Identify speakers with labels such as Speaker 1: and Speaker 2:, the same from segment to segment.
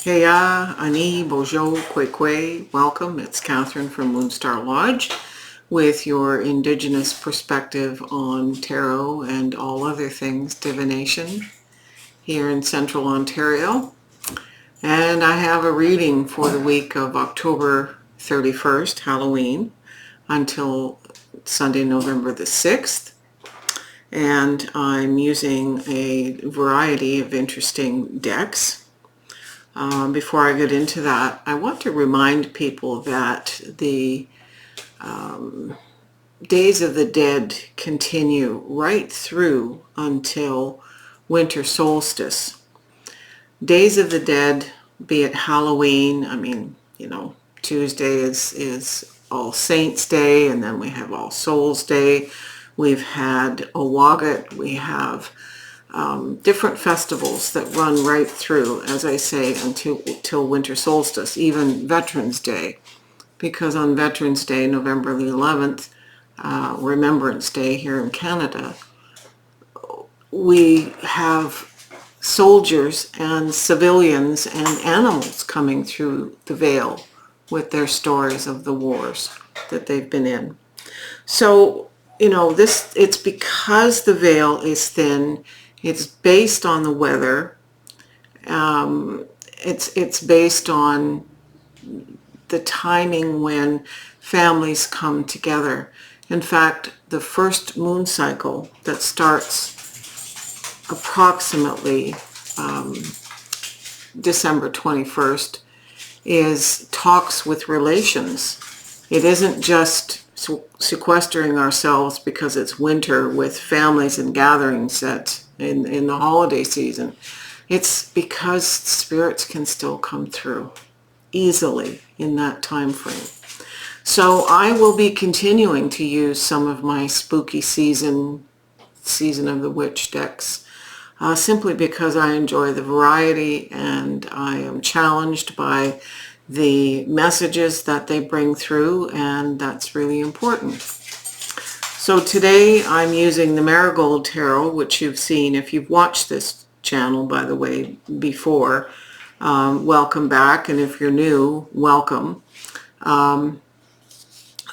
Speaker 1: Heya, Ani, Bojo, Kwe. Welcome. It's Catherine from Moonstarlodge with your Indigenous perspective on tarot and all other things divination here in Central Ontario. And I have a reading for the week of October 31st, Halloween, until Sunday, November the 6th. And I'm using a variety of interesting decks. Before I get into that, I want to remind people that the Days of the Dead continue right through until winter solstice. Days of the Dead, be it Halloween, Tuesday is All Saints Day, and then we have All Souls Day. We've had Owagat, we have different festivals that run right through, as I say, until winter solstice, even Veterans Day, because on Veterans Day, November the 11th, Remembrance Day here in Canada, we have soldiers and civilians and animals coming through the veil with their stories of the wars that they've been in. So, it's because the veil is thin. It's based on the weather. It's based on the timing when families come together. In fact, the first moon cycle that starts approximately December 21st is talks with relations. It isn't just sequestering ourselves because it's winter with families and gatherings in the holiday season. It's because spirits can still come through easily in that time frame. So I will be continuing to use some of my spooky season of the witch decks, simply because I enjoy the variety and I am challenged by the messages that they bring through, and that's really important. So today I'm using the Marigold Tarot, which you've seen if you've watched this channel, by the way, before. Welcome back, and if you're new, welcome.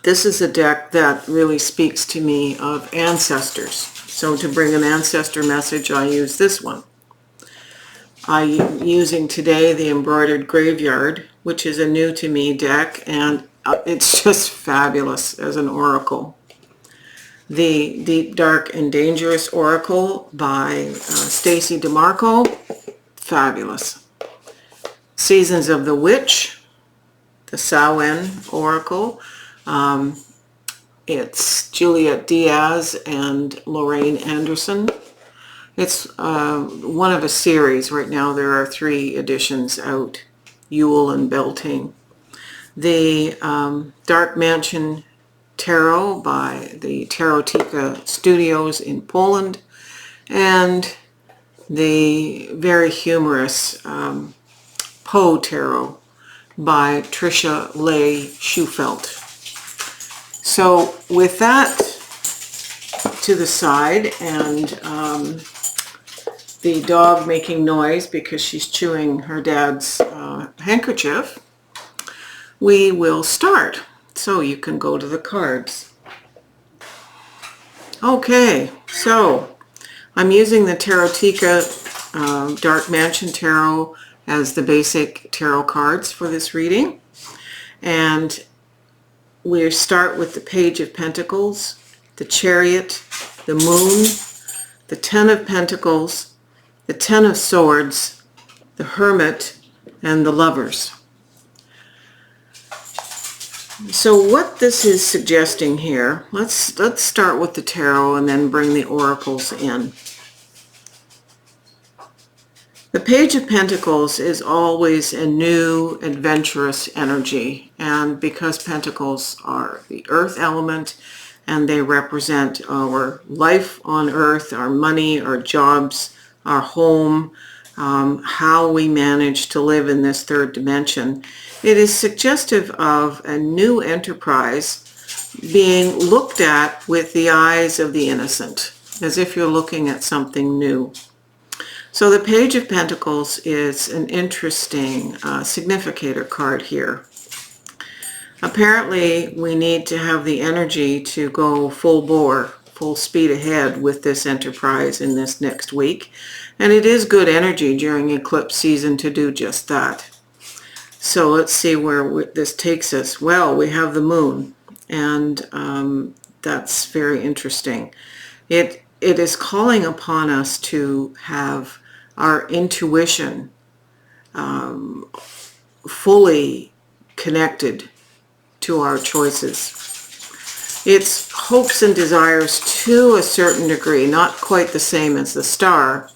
Speaker 1: This is a deck that really speaks to me of ancestors. So to bring an ancestor message, I use this one. I'm using today the Embroidered Graveyard, which is a new to me deck, and it's just fabulous as an oracle. The Deep, Dark, and Dangerous Oracle by Stacey DeMarco, fabulous. Seasons of the Witch, the Samhain Oracle. It's Juliet Diaz and Lorraine Anderson. It's one of a series. Right now there are 3 editions out, Yule and Beltane. The Dark Mansion Tarot by the Tarotica Studios in Poland, and the very humorous Poe Tarot by Tricia Leigh Schufelt. So with that to the side, and the dog making noise because she's chewing her dad's handkerchief, we will start. So you can go to the cards. Okay, so I'm using the Tarotica Dark Mansion Tarot as the basic tarot cards for this reading. And we start with the Page of Pentacles, the Chariot, the Moon, the Ten of Pentacles, the Ten of Swords, the Hermit, and the Lovers. So what this is suggesting here, let's start with the tarot and then bring the oracles in. The Page of Pentacles is always a new, adventurous energy, and because Pentacles are the earth element and they represent our life on earth, our money, our jobs, our home, how we manage to live in this third dimension, it is suggestive of a new enterprise being looked at with the eyes of the innocent, as if you're looking at something new. So the Page of Pentacles is an interesting significator card here. Apparently, we need to have the energy to go full bore, full speed ahead with this enterprise in this next week. And it is good energy during eclipse season to do just that. So let's see where this takes us. Well, we have the moon, and that's very interesting. It is calling upon us to have our intuition fully connected to our choices. It's hopes and desires to a certain degree, not quite the same as the star,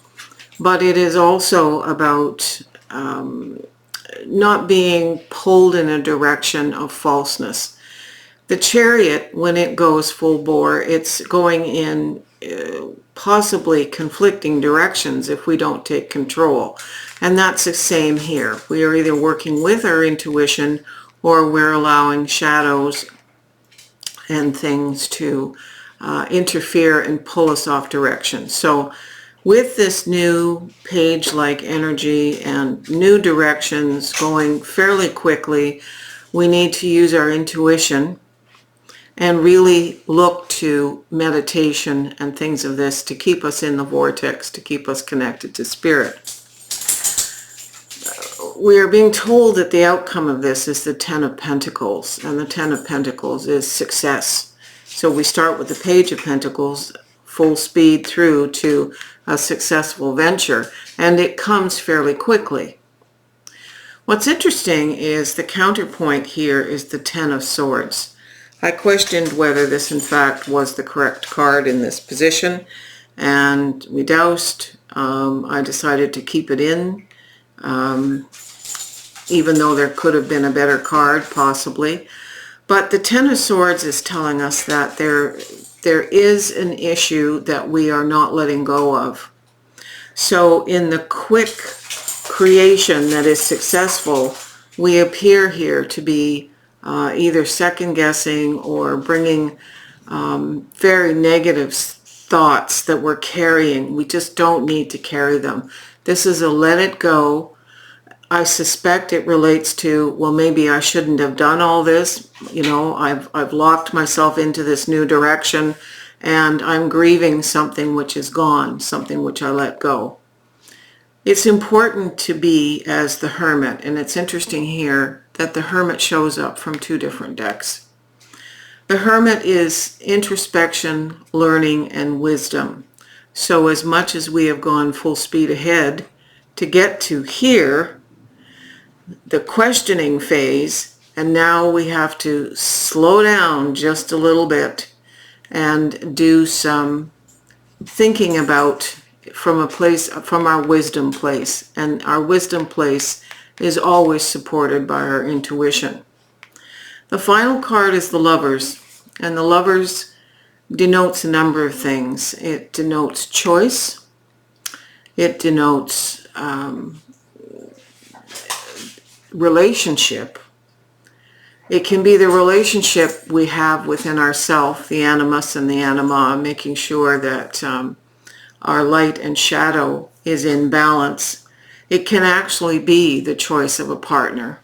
Speaker 1: but it is also about not being pulled in a direction of falseness. The Chariot, when it goes full bore, it's going in possibly conflicting directions if we don't take control. And that's the same here. We are either working with our intuition or we're allowing shadows and things to interfere and pull us off direction. So with this new page-like energy and new directions going fairly quickly, we need to use our intuition and really look to meditation and things of this to keep us in the vortex, to keep us connected to spirit. We are being told that the outcome of this is the Ten of Pentacles, and the Ten of Pentacles is success. So we start with the Page of Pentacles, full speed through to a successful venture, and it comes fairly quickly. What's interesting is the counterpoint here is the Ten of Swords. I questioned whether this in fact was the correct card in this position, and we doused. I decided to keep it in, even though there could have been a better card possibly. But the Ten of Swords is telling us that there is an issue that we are not letting go of. So in the quick creation that is successful, we appear here to be either second-guessing or bringing very negative thoughts that we're carrying. We just don't need to carry them. This is a let it go. I suspect it relates to, well, maybe I shouldn't have done all this. You know, I've locked myself into this new direction, and I'm grieving something which is gone, something which I let go. It's important to be as the Hermit, and it's interesting here that the Hermit shows up from two different decks. The Hermit is introspection, learning, and wisdom. So as much as we have gone full speed ahead to get to here, the questioning phase, and now we have to slow down just a little bit and do some thinking about from our wisdom place. And our wisdom place is always supported by our intuition. The final card is the Lovers, and the Lovers denotes a number of things. It denotes choice. It denotes relationship. It can be the relationship we have within ourself, the animus and the anima, making sure that our light and shadow is in balance. It can actually be the choice of a partner.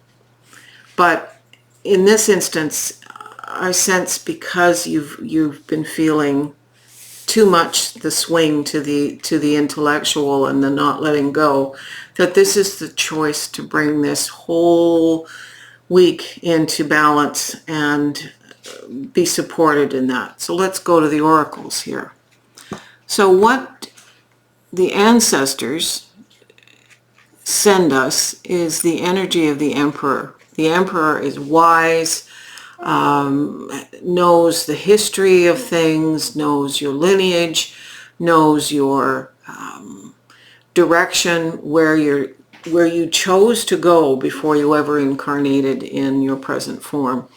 Speaker 1: But in this instance, I sense because you've been feeling too much the swing to the intellectual and the not letting go, that this is the choice to bring this whole week into balance and be supported in that. So let's go to the oracles here. So what the ancestors send us is the energy of the Emperor. The Emperor is wise, knows the history of things, knows your lineage, knows your direction, where you chose to go before you ever incarnated in your present form.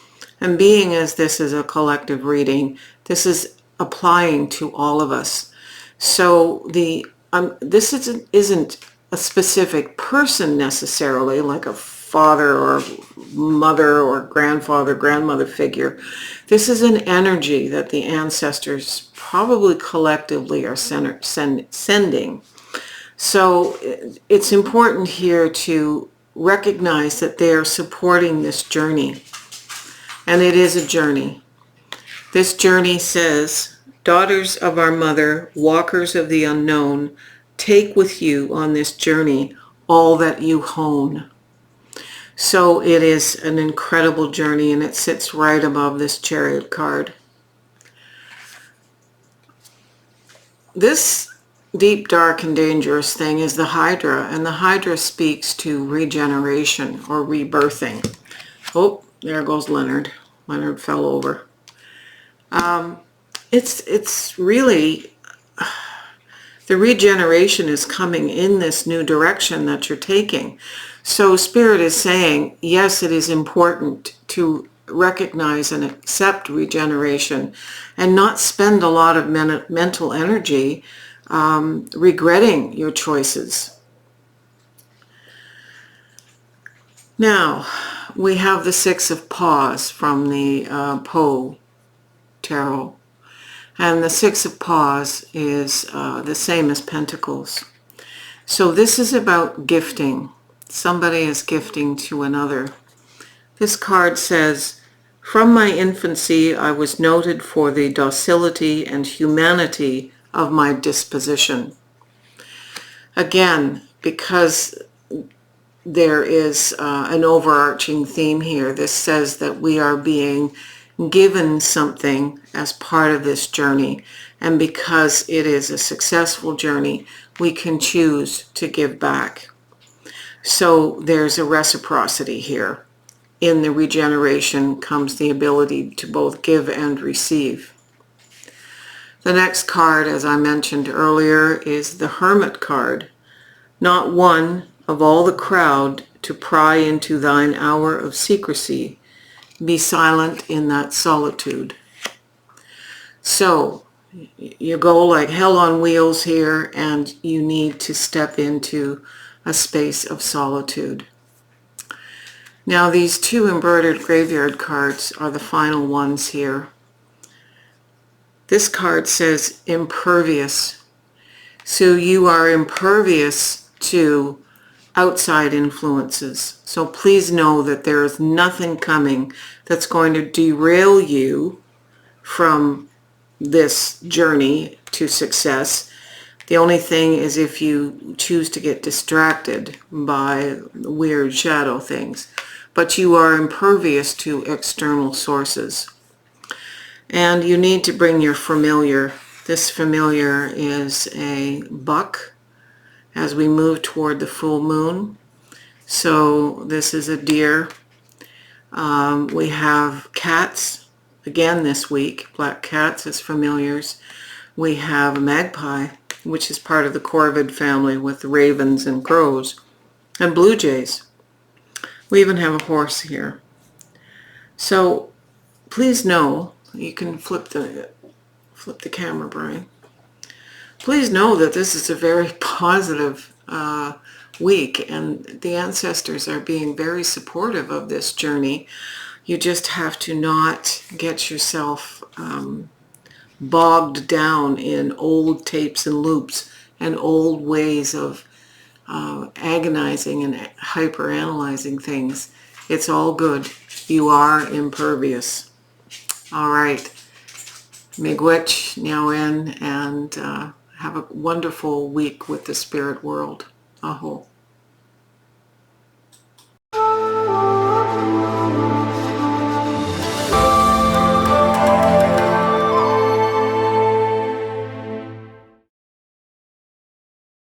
Speaker 1: And being as this is a collective reading, this is applying to all of us. So this isn't a specific person necessarily, like a father or mother or grandfather, grandmother figure. This is an energy that the ancestors probably collectively are sending. So it's important here to recognize that they are supporting this journey. And it is a journey. This journey says, daughters of our mother, walkers of the unknown, take with you on this journey all that you hone. So it is an incredible journey, and it sits right above this Chariot card. This deep, dark, and dangerous thing is the Hydra, and the Hydra speaks to regeneration or rebirthing. Oh, there goes Leonard. Leonard fell over. It's really, the regeneration is coming in this new direction that you're taking. So Spirit is saying, yes, it is important to recognize and accept regeneration and not spend a lot of mental energy regretting your choices. Now, we have the Six of Paws from the Poe Tarot. And the Six of Paws is the same as Pentacles. So this is about gifting. Somebody is gifting to another. This card says, from my infancy I was noted for the docility and humanity of my disposition. Again, because there is an overarching theme here, this says that we are being given something as part of this journey, and because it is a successful journey, we can choose to give back. So there's a reciprocity here. In the regeneration comes the ability to both give and receive. The next card, as I mentioned earlier, is the Hermit card. Not one of all the crowd to pry into thine hour of secrecy. Be silent in that solitude. So you go like hell on wheels here, and you need to step into a space of solitude. Now these two embroidered graveyard cards are the final ones here. This card says impervious. So you are impervious to outside influences. So please know that there is nothing coming that's going to derail you from this journey to success. The only thing is if you choose to get distracted by weird shadow things. But you are impervious to external sources. And you need to bring your familiar. This familiar is a buck as we move toward the full moon. So this is a deer. We have cats again this week, black cats as familiars. We have a magpie, which is part of the corvid family with ravens and crows, and blue jays. We even have a horse here. So please know, you can flip the camera, Brian. Please know that this is a very positive week, and the ancestors are being very supportive of this journey. You just have to not get yourself bogged down in old tapes and loops and old ways of agonizing and hyper-analyzing things. It's all good. You are impervious. All right. Miigwech, Niaoen, and have a wonderful week with the spirit world. Aho.